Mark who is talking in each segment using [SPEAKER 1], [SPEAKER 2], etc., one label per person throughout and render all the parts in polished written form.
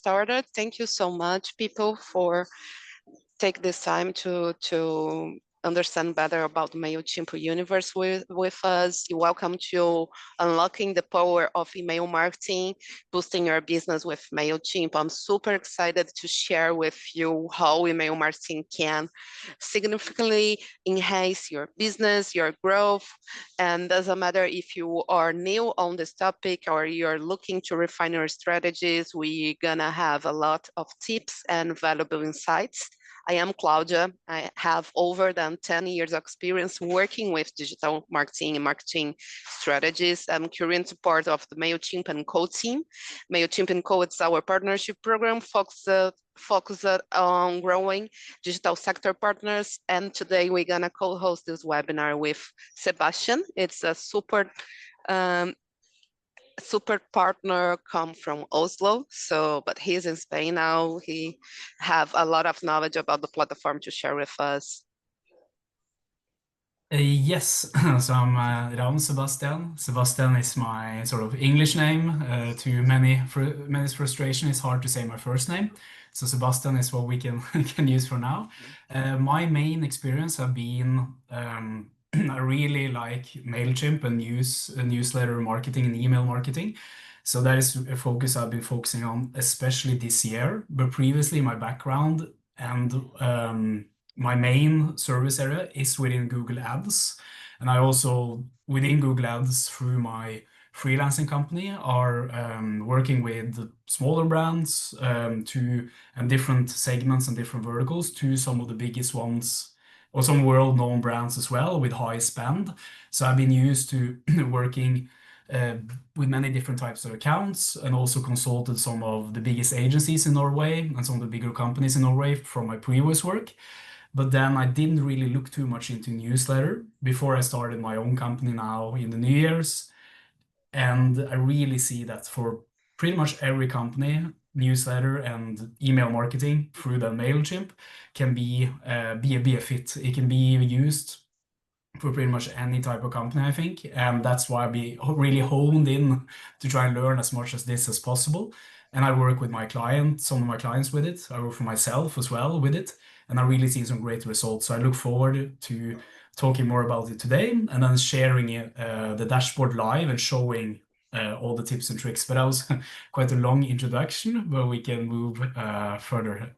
[SPEAKER 1] started. Thank you so much, people, for take this time to understand better about Mailchimp universe with us. You're welcome to unlocking the power of email marketing, boosting your business with Mailchimp. I'm super excited to share with you how email marketing can significantly enhance your business, your growth. And doesn't matter if you are new on this topic or you're looking to refine your strategies, we're gonna have a lot of tips and valuable insights. I am Claudia. I have over than 10 years of experience working with digital marketing and marketing strategies. I'm currently part of the Mailchimp & Co team. Mailchimp & Co is our partnership program focused on growing digital sector partners. And today we're gonna co-host this webinar with Sebastian. It's a super partner come from Oslo, but he's in Spain now. He have a lot of knowledge about the platform to share with us.
[SPEAKER 2] Yes, so I'm Ravn Sebastian. Sebastian is my sort of English name. To many's frustration, it's hard to say my first name. So Sebastian is what we can can use for now. My main experience have been I really like Mailchimp and newsletter marketing and email marketing. So that is a focus I've been focusing on, especially this year. But previously, my background and my main service area is within Google Ads. And I also, within Google Ads, through my freelancing company, are working with smaller brands and different segments and different verticals to some of the biggest ones, or some world-known brands as well with high spend. So I've been used to working with many different types of accounts, and also consulted some of the biggest agencies in Norway and some of the bigger companies in Norway from my previous work. But then I didn't really look too much into newsletter before I started my own company now in the New Year's. And I really see that for pretty much every company, newsletter and email marketing through the Mailchimp can be a fit. It can be used for pretty much any type of company, I think. And that's why I really honed in to try and learn as much as this as possible. And I work with some of my clients with it. I work for myself as well with it. And I really see some great results. So I look forward to talking more about it today and then sharing the dashboard live and showing all the tips and tricks. But that was quite a long introduction, but we can move further.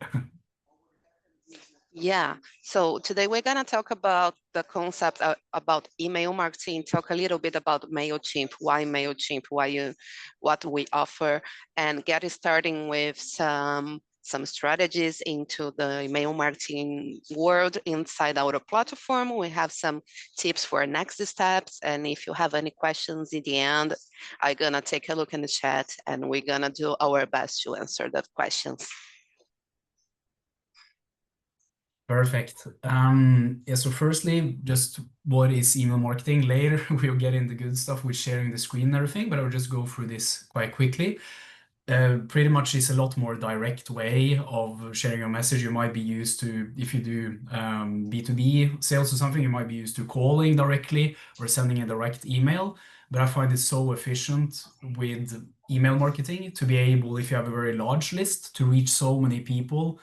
[SPEAKER 1] Yeah, so today we're gonna talk about the concept about email marketing, talk a little bit about Mailchimp, what we offer, and get starting with some strategies into the email marketing world inside our platform. We have some tips for next steps, and if you have any questions in the end, I'm gonna take a look in the chat and we're gonna do our best to answer the questions.
[SPEAKER 2] Perfect. Yeah, so firstly, just what is email marketing? Later, we'll get into good stuff with sharing the screen and everything, but I'll just go through this quite quickly. Pretty much is a lot more direct way of sharing your message. You might be used to, if you do B2B sales or something, you might be used to calling directly or sending a direct email. But I find it so efficient with email marketing to be able, if you have a very large list, to reach so many people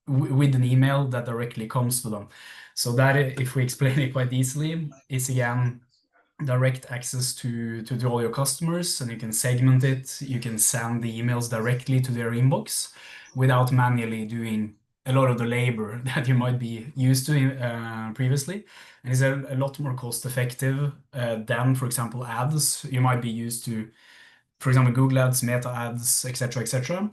[SPEAKER 2] with an email that directly comes to them. So that, if we explain it quite easily, is again direct access to all your customers, and you can segment it. You can send the emails directly to their inbox without manually doing a lot of the labor that you might be used to previously. And it's a lot more cost effective than, for example, ads. You might be used to, for example, Google ads, meta ads, etc., etc.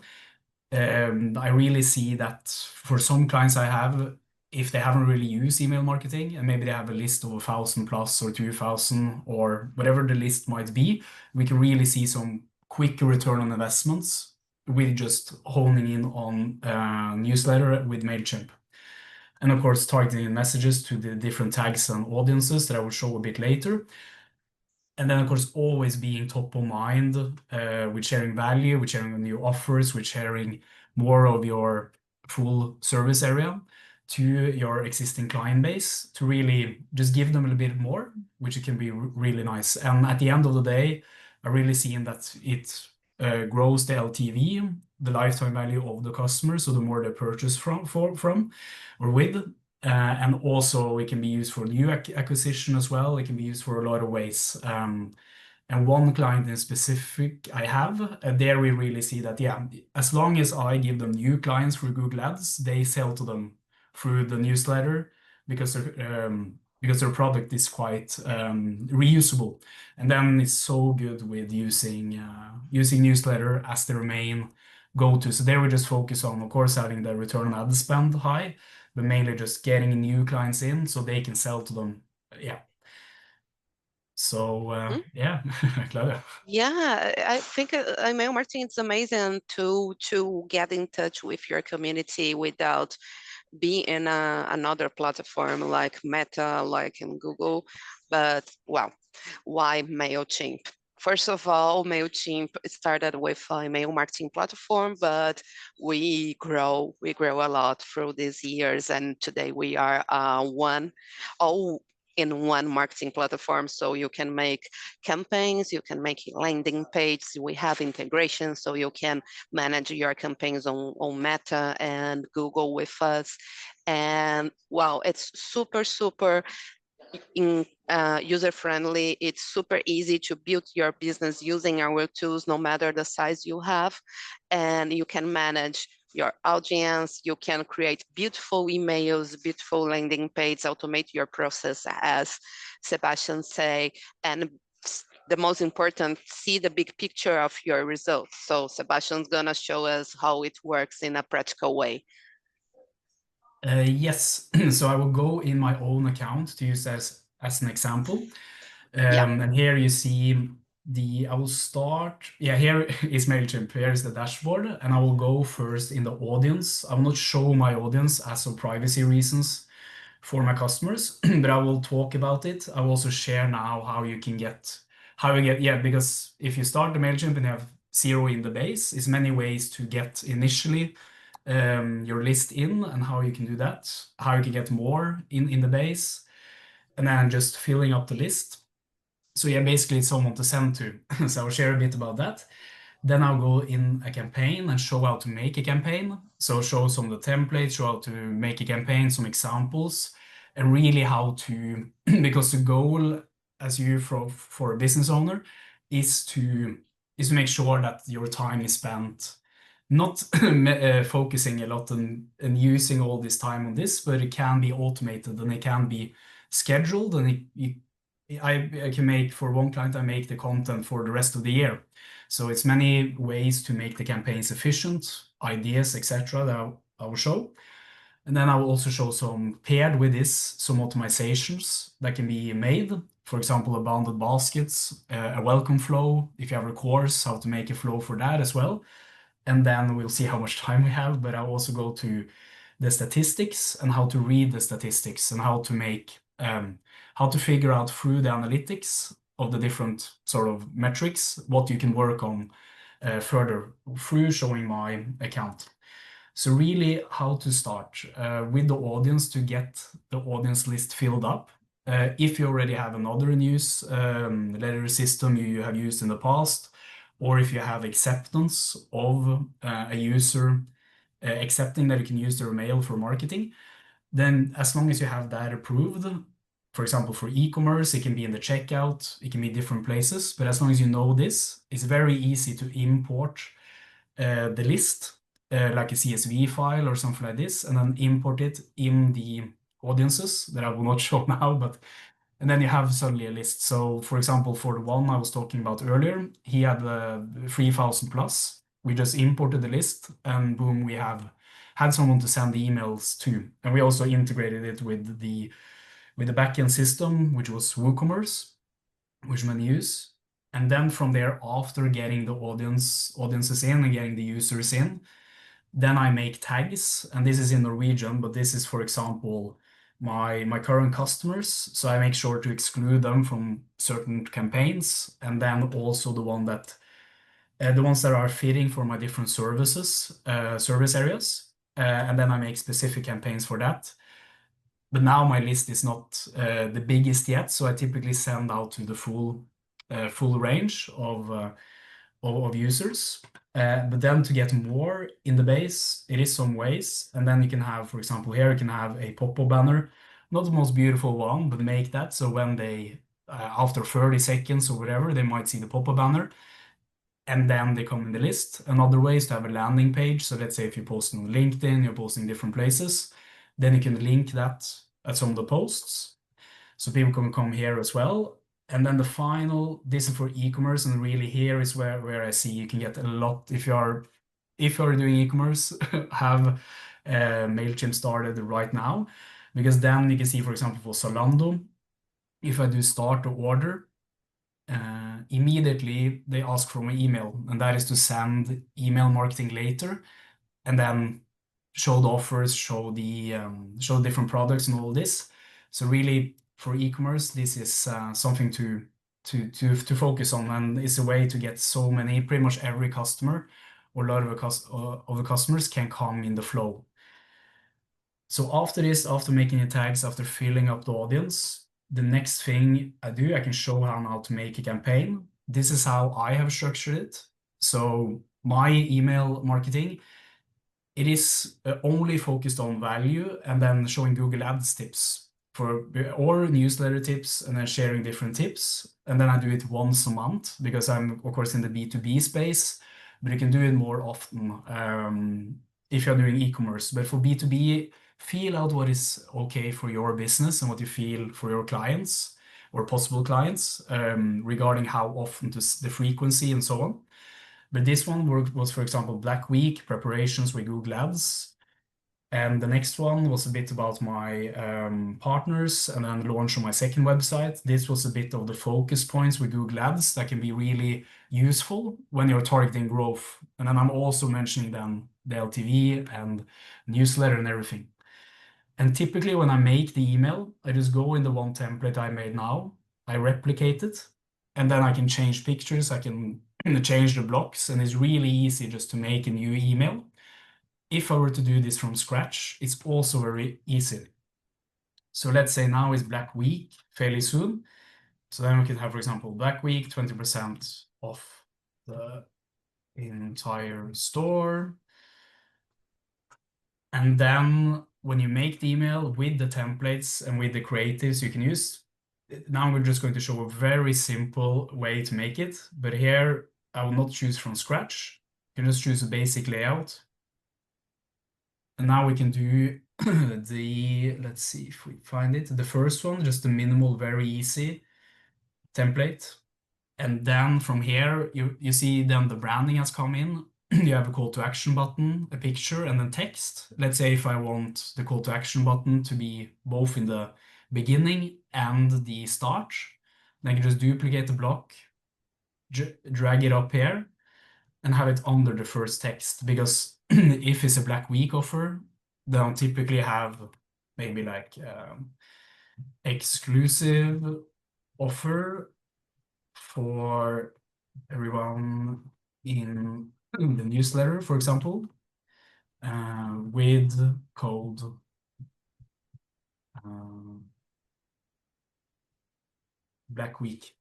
[SPEAKER 2] I really see that for some clients I have, if they haven't really used email marketing and maybe they have a list of 1,000 plus or 2,000 or whatever the list might be, we can really see some quick return on investments with just honing in on newsletter with Mailchimp. And of course, targeting messages to the different tags and audiences that I will show a bit later. And then, of course, always being top of mind with sharing value, with sharing new offers, with sharing more of your full service area to your existing client base to really just give them a little bit more, which can be really nice. And at the end of the day, I really see that it grows the LTV the lifetime value of the customer, so the more they purchase from or with. And also it can be used for new acquisition as well. It can be used for a lot of ways. And one client in specific I have, there we really see that, yeah, as long as I give them new clients through Google Ads, they sell to them through the newsletter because their product is quite reusable. And then it's so good with using newsletter as their main go-to. So there we just focus on, of course, having the return on ad spend high, but mainly just getting new clients in so they can sell to them. Yeah. So yeah, Claudia.
[SPEAKER 1] Yeah, I think email marketing is amazing to get in touch with your community without being in another platform like Meta, like in Google. But well, why Mailchimp? First of all, Mailchimp started with a email marketing platform, but we grow a lot through these years, and today we are all in one marketing platform. So you can make campaigns, you can make landing pages. We have integration, so you can manage your campaigns on Meta and Google with us. And wow, it's super user friendly. It's super easy to build your business using our tools, no matter the size you have. And you can manage your audience. You can create beautiful emails, beautiful landing pages, automate your process, as Sebastian say, and the most important, see the big picture of your results. So Sebastian's gonna show us how it works in a practical way.
[SPEAKER 2] Yes, so I will go in my own account to use as an example.
[SPEAKER 1] Yeah.
[SPEAKER 2] And here you see I will start, yeah, here is Mailchimp, here is the dashboard, and I will go first in the audience. I will not show my audience as of privacy reasons for my customers, but I will talk about it. I will also share now how you get, yeah, because if you start the Mailchimp and you have 0 in the base, it's many ways to get initially your list in and how you can do that, how you can get more in the base, and then just filling up the list. So yeah, basically it's someone to send to. So I'll share a bit about that. Then I'll go in a campaign and show how to make a campaign. So show some of the templates, show how to make a campaign, some examples, and really how to, because the goal as you for a business owner is to make sure that your time is spent not focusing a lot on and using all this time on this, but it can be automated and it can be scheduled, and I can make, for one client, I make the content for the rest of the year. So it's many ways to make the campaigns efficient, ideas, etc. that I will show. And then I will also show some, paired with this, some automatizations that can be made. For example, a bounded baskets, a welcome flow. If you have a course, how to make a flow for that as well. And then we'll see how much time we have, but I'll also go to the statistics and how to read the statistics and how to make, how to figure out through the analytics of the different sort of metrics, what you can work on further through showing my account. So really how to start with the audience to get the audience list filled up. If you already have another news letter system you have used in the past, or if you have acceptance of a user accepting that you can use their mail for marketing, then as long as you have that approved, for example, for e-commerce, it can be in the checkout, it can be different places, but as long as you know this, it's very easy to import the list like a CSV file or something like this, and then import it in the audiences that I will not show now, but and then you have suddenly a list. So for example, for the one I was talking about earlier, he had 3,000 plus. We just imported the list and boom, we have had someone to send the emails to. And we also integrated it with the backend system, which was WooCommerce, which many use. And then from there, after getting the audiences in and getting the users in, then I make tags, and this is in Norwegian, but this is, for example, my current customers. So I make sure to exclude them from certain campaigns, and then also the ones that are fitting for my different services, service areas, and then I make specific campaigns for that. But now my list is not the biggest yet, so I typically send out to the full range of users. But then to get more in the base, it is some ways. And then you can have, for example, here you can have a pop-up banner, not the most beautiful one, but make that so when they, after 30 seconds or whatever, they might see the pop-up banner and then they come in the list. Another way is to have a landing page. So let's say if you're posting on LinkedIn, you're posting different places, then you can link that at some of the posts. So people can come here as well. And then the final, this is for e-commerce, and really here is where I see you can get a lot if you're doing e-commerce, have Mailchimp started right now, because then you can see, for example, for Zalando, if I do start the order, immediately they ask for my email, and that is to send email marketing later, and then show the offers, show different products and all this. So really, for e-commerce, this is something to focus on, and it's a way to get so many, pretty much every customer or a lot of the customers can come in the flow. So after this, after making the tags, after filling up the audience, the next thing I do, I can show how to make a campaign. This is how I have structured it. So my email marketing, it is only focused on value and then showing Google Ads tips or newsletter tips and then sharing different tips. And then I do it once a month because I'm, of course, in the B2B space, but you can do it more often if you're doing e-commerce. But for B2B, feel out what is okay for your business and what you feel for your clients or possible clients regarding how often the frequency and so on. But this one was, for example, Black Week preparations with Google Ads. And the next one was a bit about my partners and then launch on my second website. This was a bit of the focus points with Google Ads that can be really useful when you're targeting growth. And then I'm also mentioning then the LTV and newsletter and everything. And typically when I make the email, I just go in the one template I made now, I replicate it, and then I can change pictures, I can change the blocks, and it's really easy just to make a new email. If I were to do this from scratch, it's also very easy. So let's say now is Black Week fairly soon. So then we can have, for example, Black Week, 20% off the entire store. And then when you make the email with the templates and with the creatives you can use, now we're just going to show a very simple way to make it. But here I will not choose from scratch. You can just choose a basic layout. And now we can do let's see if we find it, the first one, just the minimal, very easy template. And then from here, you see then the branding has come in. You have a call to action button, a picture, and then text. Let's say if I want the call to action button to be both in the beginning and the start, then I can just duplicate the block, drag it up here, and have it under the first text. Because if it's a Black Week offer, then I'll typically have maybe like exclusive offer for everyone in the newsletter, for example, with code Black Week.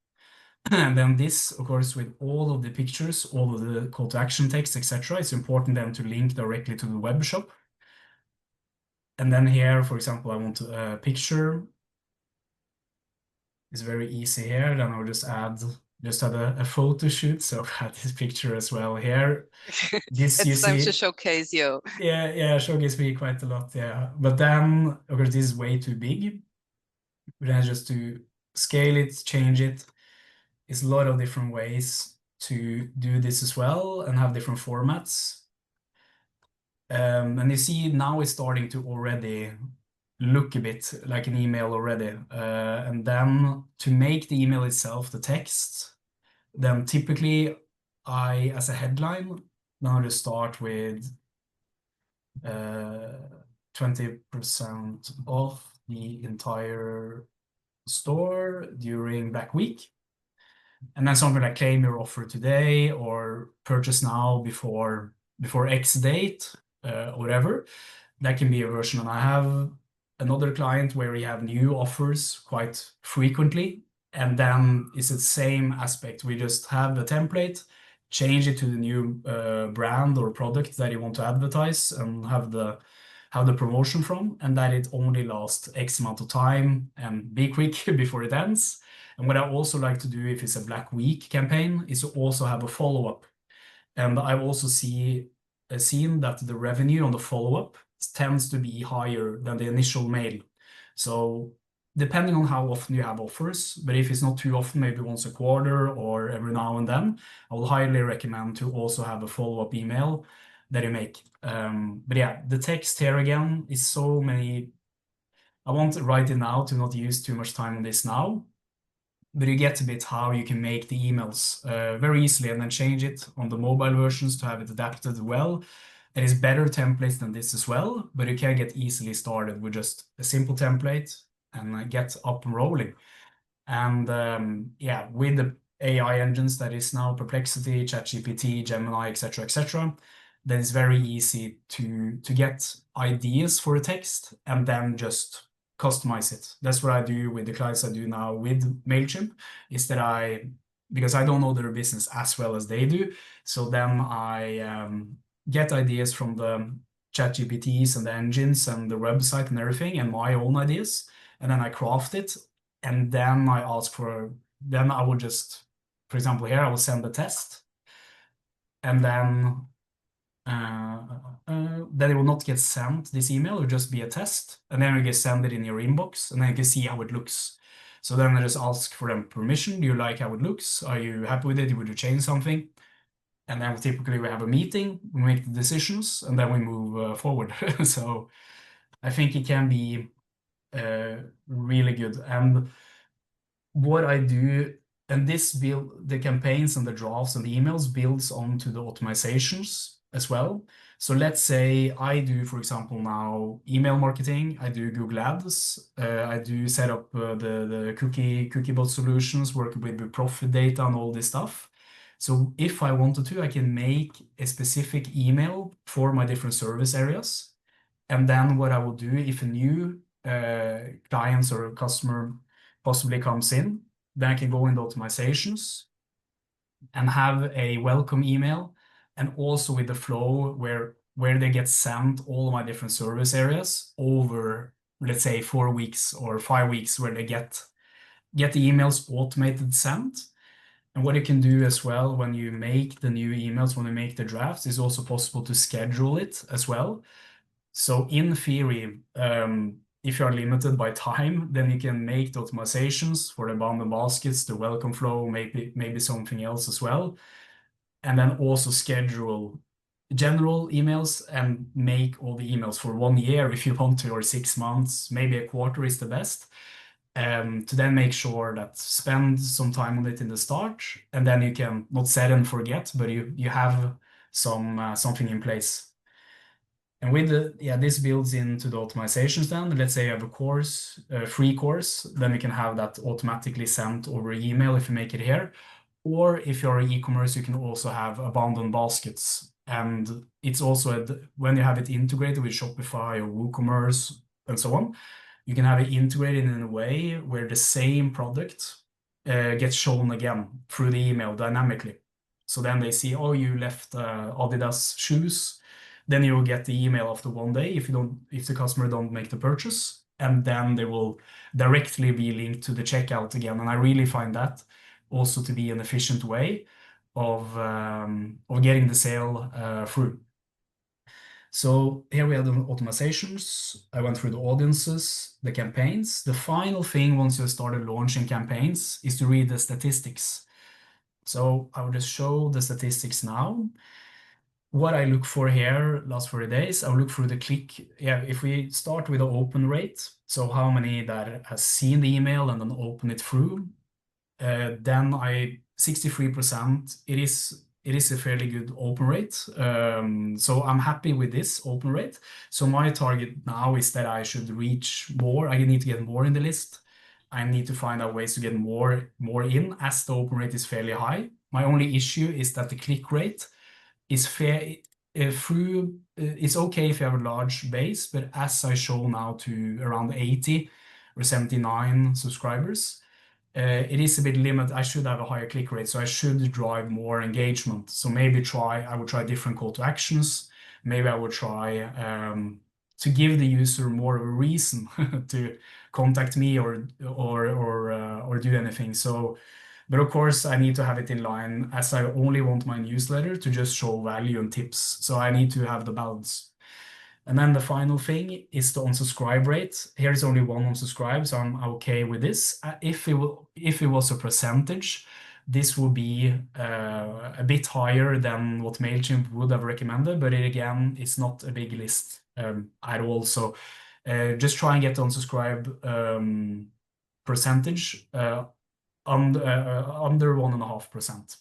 [SPEAKER 2] And then this, of course, with all of the pictures, all of the call to action text, etc. It's important then to link directly to the web shop. And then here, for example, I want a picture. It's very easy here. Then I'll just add a photo shoot. So I add this picture as well here. This
[SPEAKER 1] It's
[SPEAKER 2] you
[SPEAKER 1] time
[SPEAKER 2] see,
[SPEAKER 1] to showcase you.
[SPEAKER 2] yeah, showcase me quite a lot, yeah. But then, of course, this is way too big. But then just to scale it, change it, it's a lot of different ways to do this as well and have different formats. And you see now it's starting to already look a bit like an email already. And then to make the email itself, the text, then typically as a headline, now just start with 20% off the entire store during Black Week. And then something like claim your offer today or purchase now before X date, whatever. That can be a version. And I have another client where we have new offers quite frequently. And then it's the same aspect. We just have a template, change it to the new brand or product that you want to advertise and have the promotion from, and that it only lasts X amount of time and be quick before it ends. And what I also like to do if it's a Black Week campaign is to also have a follow-up. And I've also seen that the revenue on the follow-up tends to be higher than the initial mail. So depending on how often you have offers, but if it's not too often, maybe once a quarter or every now and then, I will highly recommend to also have a follow-up email that you make. But yeah, the text here again is so many. I want right now to not use too much time on this now, but you get a bit how you can make the emails very easily and then change it on the mobile versions to have it adapted well. There is better templates than this as well, but you can get easily started with just a simple template and get up and rolling. And yeah, with the AI engines that is now Perplexity, ChatGPT, Gemini, etc., then it's very easy to get ideas for a text and then just customize it. That's what I do with the clients I do now with Mailchimp, is that because I don't know their business as well as they do, so then I get ideas from the ChatGPTs and the engines and the website and everything, and my own ideas, and then I craft it, and then I ask for. Then I will just, for example, here I will send the test, and then it will not get sent, this email, it will just be a test, and then you can send it in your inbox, and then you can see how it looks. So then I just ask for them permission. Do you like how it looks? Are you happy with it? Would you change something? And then typically we have a meeting, we make the decisions, and then we move forward. So I think it can be really good. And what I do, and this build the campaigns and the drafts and the emails builds onto the optimizations as well. So let's say I do, for example, now email marketing, I do Google Ads, I do set up the cookie bot solutions, work with the profit data and all this stuff. So if I wanted to, I can make a specific email for my different service areas. And then what I will do, if a new clients or customer possibly comes in, then I can go into optimizations and have a welcome email, and also with the flow where they get sent all of my different service areas over, let's say, 4 weeks or 5 weeks, where they get the emails automated sent. And what you can do as well when you make the new emails, when you make the drafts, is also possible to schedule it as well. So in theory, if you are limited by time, then you can make the optimizations for the bound baskets, the welcome flow, maybe something else as well. And then also schedule general emails and make all the emails for 1 year if you want to, or 6 months, maybe a quarter is the best. To then make sure that spend some time on it in the start, and then you can not set and forget, but you have something in place. And with this builds into the optimizations then. Let's say you have a course, a free course, then we can have that automatically sent over email if you make it here. Or if you're an e-commerce, you can also have abandoned baskets. And it's also, when you have it integrated with Shopify or WooCommerce and so on, you can have it integrated in a way where the same product gets shown again through the email dynamically. So then they see, oh, you left Adidas shoes. Then you will get the email after 1 day if the customer don't make the purchase, and then they will directly be linked to the checkout again. And I really find that also to be an efficient way of getting the sale through. So here we have the optimizations. I went through the audiences, the campaigns. The final thing once you started launching campaigns is to read the statistics. So I will just show the statistics now. What I look for here, last 40 days, I'll look through the click. Yeah, if we start with the open rate, so how many that has seen the email and then open it through, then 63%, it is a fairly good open rate. So I'm happy with this open rate. So my target now is that I should reach more. I need to get more in the list. I need to find out ways to get more in, as the open rate is fairly high. My only issue is that the click rate is fair through. It's okay if you have a large base, but as I show now to around 80 or 79 subscribers, it is a bit limited. I should have a higher click rate, so I should drive more engagement. So maybe I would try different call to actions. Maybe I would try to give the user more of a reason to contact me or do anything. So, but of course, I need to have it in line, as I only want my newsletter to just show value and tips. So I need to have the balance. And then the final thing is the unsubscribe rate. Here is only one unsubscribe, so I'm okay with this. If it was a percentage, this would be a bit higher than what Mailchimp would have recommended, but again, it's not a big list at all. So just try and get the unsubscribe percentage under 1.5%.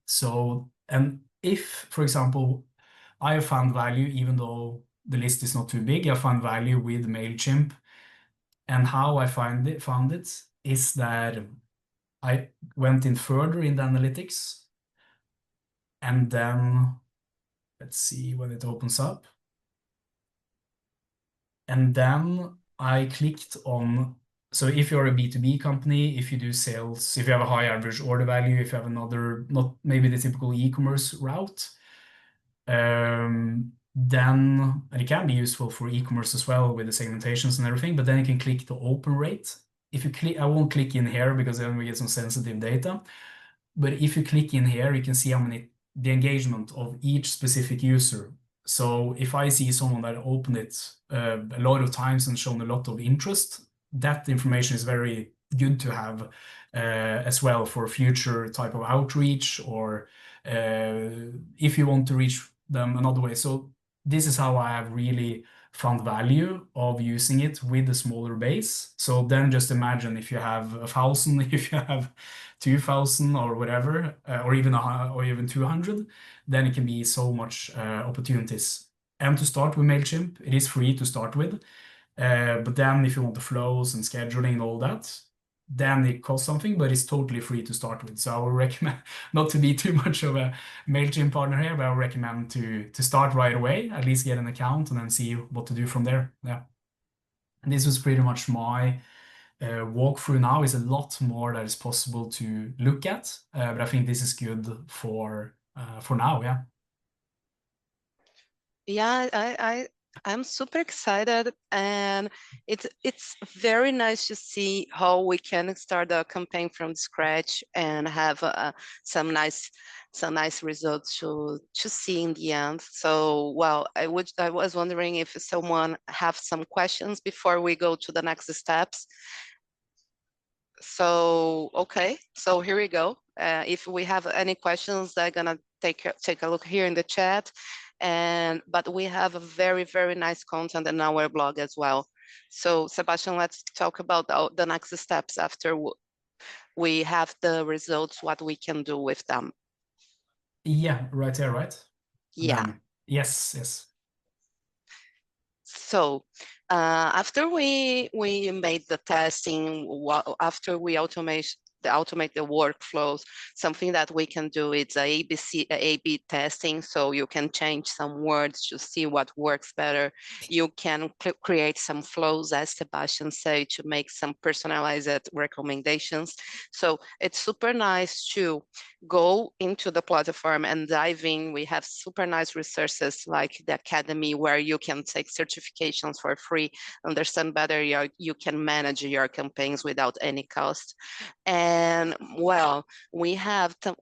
[SPEAKER 2] So, and if, for example, I have found value, even though the list is not too big, I found value with Mailchimp. And how I found it is that I went in further in the analytics, and then let's see when it opens up. And then I clicked on, so if you're a B2B company, if you do sales, if you have a high average order value, if you have another, not maybe the typical e-commerce route, then, and it can be useful for e-commerce as well with the segmentations and everything, but then you can click the open rate. If you click, I won't click in here because then we get some sensitive data. But if you click in here, you can see how many, the engagement of each specific user. So if I see someone that opened it a lot of times and shown a lot of interest, that information is very good to have as well for future type of outreach, or if you want to reach them another way. So this is how I have really found value of using it with a smaller base. So then just imagine if you have 1,000, if you have 2,000 or whatever, or even 200, then it can be so much opportunities. And to start with Mailchimp, it is free to start with. But then if you want the flows and scheduling and all that, then it costs something, but it's totally free to start with. So I would recommend, not to be too much of a Mailchimp partner here, but I would recommend to start right away, at least get an account and then see what to do from there. Yeah. And this was pretty much my walkthrough. Now is a lot more that is possible to look at, but I think this is good for now. Yeah.
[SPEAKER 1] Yeah, I'm super excited, and it's very nice to see how we can start a campaign from scratch and have some nice results to see in the end. So, well, I was wondering if someone have some questions before we go to the next steps. So, okay, so here we go. If we have any questions, they're gonna take a look here in the chat. But we have a very, very nice content in our blog as well. So Sebastian, let's talk about the next steps after we have the results, what we can do with them.
[SPEAKER 2] Yeah, right there, right?
[SPEAKER 1] Yeah.
[SPEAKER 2] Then, yes.
[SPEAKER 1] So after we made the testing, after we automate the workflows, something that we can do is A/B testing. So you can change some words to see what works better. You can create some flows, as Sebastian said, to make some personalized recommendations. So it's super nice to go into the platform and dive in. We have super nice resources like the Academy, where you can take certifications for free, understand better you can manage your campaigns without any cost. And well, we have to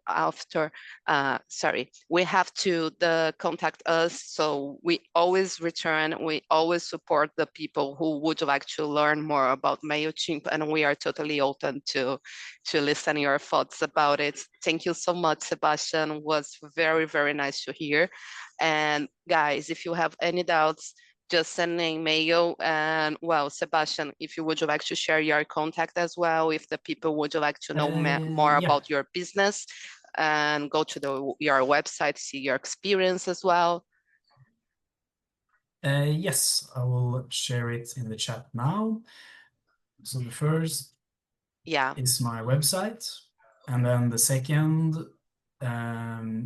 [SPEAKER 1] contact us. So we always support the people who would like to learn more about Mailchimp, and we are totally open to listen your thoughts about it. Thank you so much, Sebastian. It was very, very nice to hear. And guys, if you have any doubts, just send an email. And well, Sebastian, if you would like to share your contact as well, if the people would like to know more about your business, and go to your website, see your experience as well.
[SPEAKER 2] Yes, I will share it in the chat now. So the first is my website, and then the second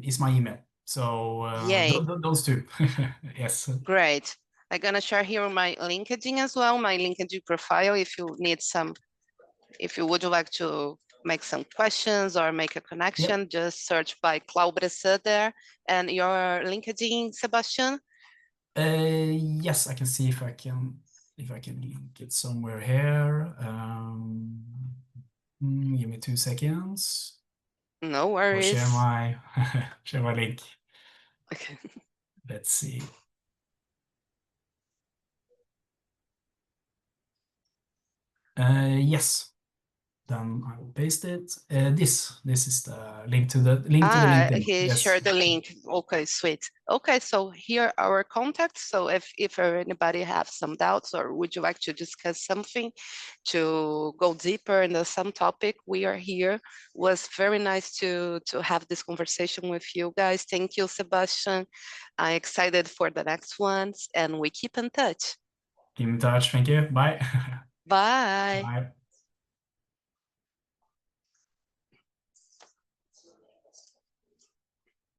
[SPEAKER 2] is my email. So those two. Yes.
[SPEAKER 1] If you would like to make some questions or make a connection, just search by Cloud there. And your LinkedIn, Sebastian?
[SPEAKER 2] Yes, I can see if I can link it somewhere here. Give me 2 seconds.
[SPEAKER 1] No
[SPEAKER 2] I'll
[SPEAKER 1] worries.
[SPEAKER 2] share my share my link.
[SPEAKER 1] Okay.
[SPEAKER 2] Let's see. Yes. Then I will paste it. This is the link to the LinkedIn.
[SPEAKER 1] He
[SPEAKER 2] Yes.
[SPEAKER 1] shared the link. Okay, sweet. Okay, so here are our contacts. So if anybody have some doubts or would you like to discuss something to go deeper into some topic, we are here. Was very nice to have this conversation with you guys. Thank you, Sebastian. I'm excited for the next ones and we keep in touch.
[SPEAKER 2] Keep in touch. Thank you. Bye.
[SPEAKER 1] Bye.
[SPEAKER 2] Bye.